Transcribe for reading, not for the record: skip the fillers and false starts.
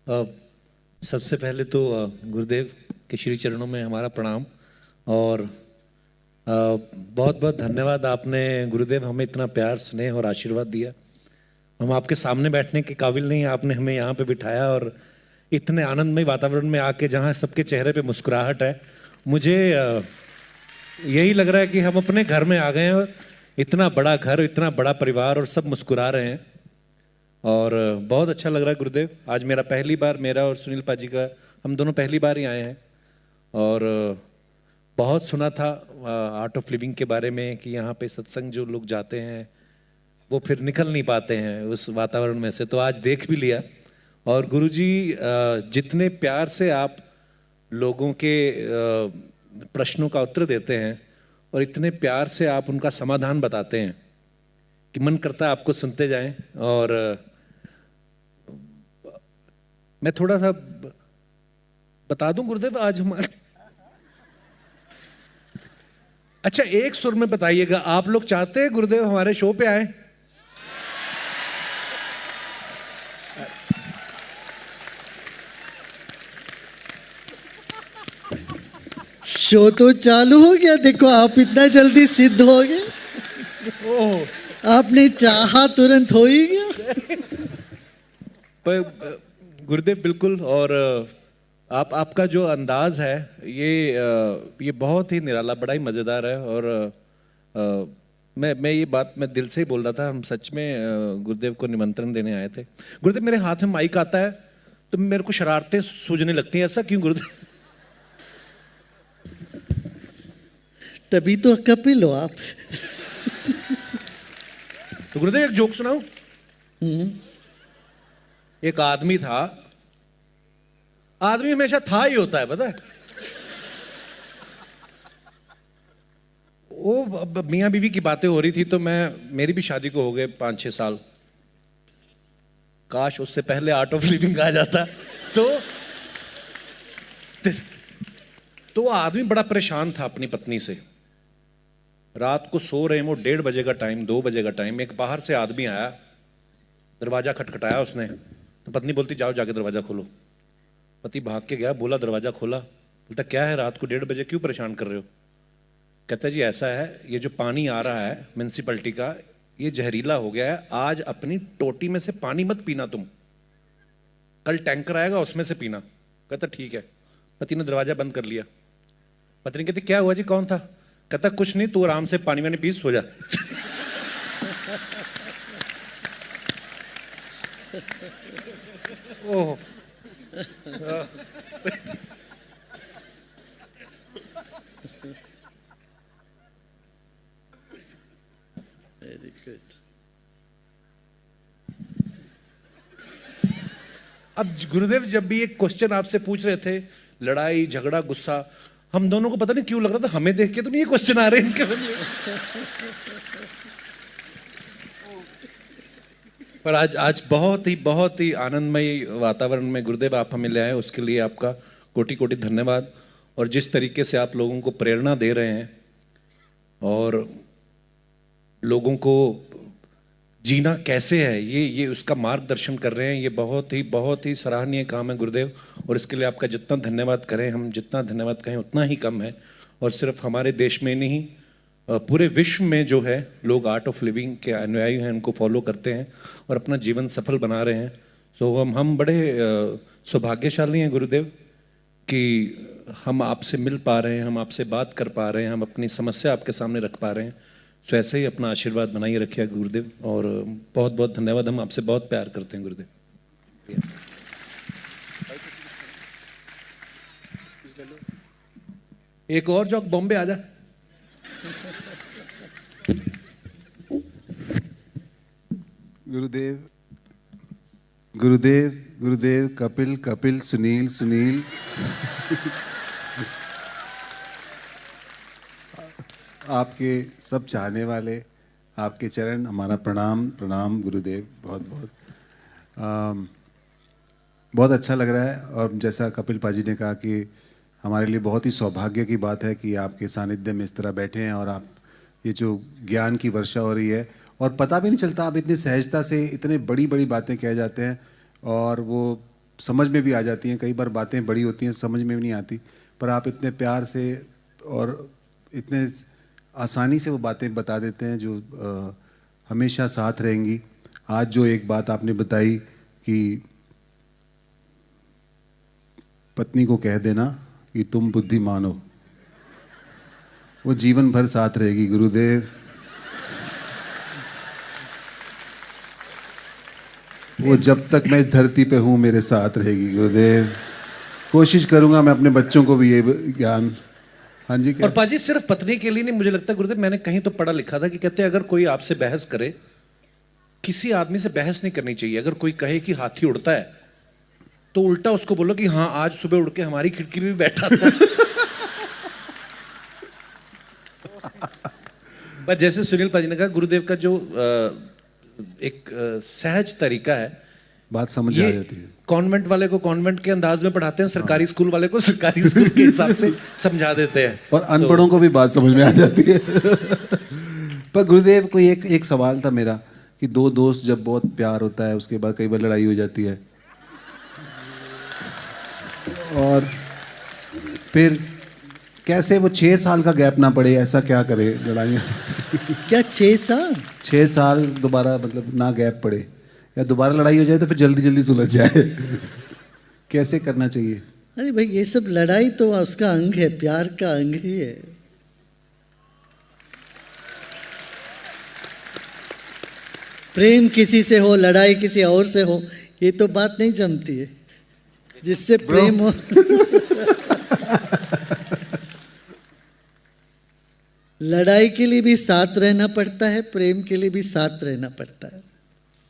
अ, सबसे पहले तो गुरुदेव के श्री चरणों में हमारा प्रणाम। और बहुत बहुत धन्यवाद, आपने गुरुदेव हमें इतना प्यार स्नेह और आशीर्वाद दिया। हम आपके सामने बैठने के काबिल नहीं, आपने हमें यहाँ पे बिठाया और इतने आनंदमय वातावरण में आके जहाँ सबके चेहरे पे मुस्कुराहट है, मुझे यही लग रहा है कि हम अपने घर में आ गए हैं। और इतना बड़ा घर, इतना बड़ा परिवार और सब मुस्कुरा रहे हैं और बहुत अच्छा लग रहा है गुरुदेव। आज मेरा पहली बार, मेरा और सुनील पाजी का, हम दोनों पहली बार ही आए हैं। और बहुत सुना था आर्ट ऑफ लिविंग के बारे में कि यहाँ पे सत्संग जो लोग जाते हैं वो फिर निकल नहीं पाते हैं उस वातावरण में से, तो आज देख भी लिया। और गुरुजी जितने प्यार से आप लोगों के प्रश्नों का उत्तर देते हैं और इतने प्यार से आप उनका समाधान बताते हैं कि मन करता है आपको सुनते जाएं। और मैं थोड़ा सा बता दूं गुरुदेव, आज हमारे अच्छा एक सुर में बताइएगा, आप लोग चाहते हैं गुरुदेव हमारे शो पे आए? शो तो चालू हो गया, देखो आप इतना जल्दी सिद्ध हो गए। ओह, आपने चाहा तुरंत हो ही गया। पर गुरुदेव बिल्कुल। और आपका जो अंदाज है ये बहुत ही निराला, बड़ा ही मज़ेदार है। और मैं ये बात मैं दिल से ही बोल रहा था। हम सच में गुरुदेव को निमंत्रण देने आए थे। गुरुदेव मेरे हाथ में माइक आता है तो मेरे को शरारतें सूझने लगती हैं, ऐसा क्यों गुरुदेव? तभी तो कपिल हो आप। तो गुरुदेव एक जोक सुनाऊं। एक आदमी था, आदमी हमेशा था ही होता है, पता है। वो मियाँ बीवी की बातें हो रही थी, तो मेरी भी शादी को हो गए 5-6 साल। काश उससे पहले आर्ट ऑफ लिविंग आ जाता। तो आदमी बड़ा परेशान था अपनी पत्नी से। रात को सो रहे हैं वो, 1:30 बजे का टाइम, 2 बजे का टाइम। एक बाहर से आदमी आया, दरवाजा खटखटाया उसने, तो पत्नी बोलती जाओ जाके दरवाजा खोलो। पति भाग के गया, बोला दरवाजा खोला। बोलता क्या है, रात को 1:30 बजे क्यों परेशान कर रहे हो? कहता जी ऐसा है, ये जो पानी आ रहा है म्यूनसिपैलिटी का, ये जहरीला हो गया है। आज अपनी टोटी में से पानी मत पीना तुम, कल टैंकर आएगा उसमें से पीना। कहता ठीक है। पति ने दरवाजा बंद कर लिया। पत्नी कहती क्या हुआ जी, कौन था? कहता कुछ नहीं, तू आराम से पानी वानी पी, सो जा। ओह, वेरी गुड। अब गुरुदेव जब भी एक क्वेश्चन आपसे पूछ रहे थे, लड़ाई झगड़ा गुस्सा, हम दोनों को पता नहीं क्यों लग रहा था हमें देख के तो नहीं ये क्वेश्चन आ रहे हैं इनके मन में। पर आज बहुत ही आनंदमय वातावरण में गुरुदेव आप हमें ले आए, उसके लिए आपका कोटि कोटि धन्यवाद। और जिस तरीके से आप लोगों को प्रेरणा दे रहे हैं और लोगों को जीना कैसे है ये उसका मार्गदर्शन कर रहे हैं, ये बहुत ही सराहनीय काम है गुरुदेव। और इसके लिए आपका जितना धन्यवाद करें, हम जितना धन्यवाद कहें उतना ही कम है। और सिर्फ हमारे देश में नहीं, पूरे विश्व में जो है लोग आर्ट ऑफ लिविंग के अनुयायी हैं, उनको फॉलो करते हैं और अपना जीवन सफल बना रहे हैं। तो हम बड़े सौभाग्यशाली हैं गुरुदेव कि हम आपसे मिल पा रहे हैं, हम आपसे बात कर पा रहे हैं, हम अपनी समस्या आपके सामने रख पा रहे हैं। सो ऐसे ही अपना आशीर्वाद बनाइए रखिए गुरुदेव। और बहुत बहुत धन्यवाद, हम आपसे बहुत प्यार करते हैं गुरुदेव। एक और जॉक बॉम्बे आजा। गुरुदेव गुरुदेव गुरुदेव, कपिल कपिल, सुनील सुनील। आपके सब चाहने वाले, आपके चरण हमारा प्रणाम प्रणाम गुरुदेव। बहुत बहुत बहुत अच्छा लग रहा है। और जैसा कपिल पाजी ने कहा कि हमारे लिए बहुत ही सौभाग्य की बात है कि आपके सानिध्य में इस तरह बैठे हैं और आप ये जो ज्ञान की वर्षा हो रही है और पता भी नहीं चलता, आप इतनी सहजता से इतने बड़ी बड़ी बातें कह जाते हैं और वो समझ में भी आ जाती हैं, कई बार बातें बड़ी होती हैं समझ में भी नहीं आती, पर आप इतने प्यार से और इतने आसानी से वो बातें बता देते हैं जो हमेशा साथ रहेंगी। आज जो एक बात आपने बताई कि पत्नी को कह देना कि तुम बुद्धिमान हो, वो जीवन भर साथ रहेगी गुरुदेव। वो जब तक मैं इस धरती पे हूँ मेरे साथ रहेगी गुरुदेव। कोशिश करूंगा मैं अपने बच्चों को भी ये ज्ञान। हाँ जी क्या? और पाजी सिर्फ पत्नी के लिए नहीं, मुझे लगता है गुरुदेव, मैंने कहीं तो पढ़ा लिखा था कि कहते हैं अगर कोई आपसे बहस करे, किसी आदमी से बहस नहीं करनी चाहिए। अगर कोई कहे कि हाथी उड़ता है तो उल्टा उसको बोलो कि हाँ आज सुबह उड़ के हमारी खिड़की में भी बैठा था। पर जैसे सुनील पाजी ने कहा, गुरुदेव का जो एक सहज तरीका है, बात समझ आ जाती है। कॉन्वेंट वाले को कॉन्वेंट के अंदाज में पढ़ाते हैं, सरकारी स्कूल वाले को सरकारी स्कूल के हिसाब से समझा देते हैं, और अनपढ़ों को भी बात समझ में आ जाती है। पर गुरुदेव कोई एक सवाल था मेरा कि दो दोस्त जब बहुत प्यार होता है उसके बाद कई बार लड़ाई हो जाती है, और फिर कैसे वो 6 साल का गैप ना पड़े, ऐसा क्या करे लड़ाइयाँ? क्या 6 साल? 6 साल दोबारा मतलब ना गैप पड़े, या दोबारा लड़ाई हो जाए तो फिर जल्दी जल्दी सुलझ जाए। कैसे करना चाहिए? अरे भाई ये सब लड़ाई तो उसका अंग है, प्यार का अंग ही है। प्रेम किसी से हो, लड़ाई किसी और से हो, ये तो बात नहीं जमती है। जिससे प्रेम हो लड़ाई के लिए भी साथ रहना पड़ता है, प्रेम के लिए भी साथ रहना पड़ता है।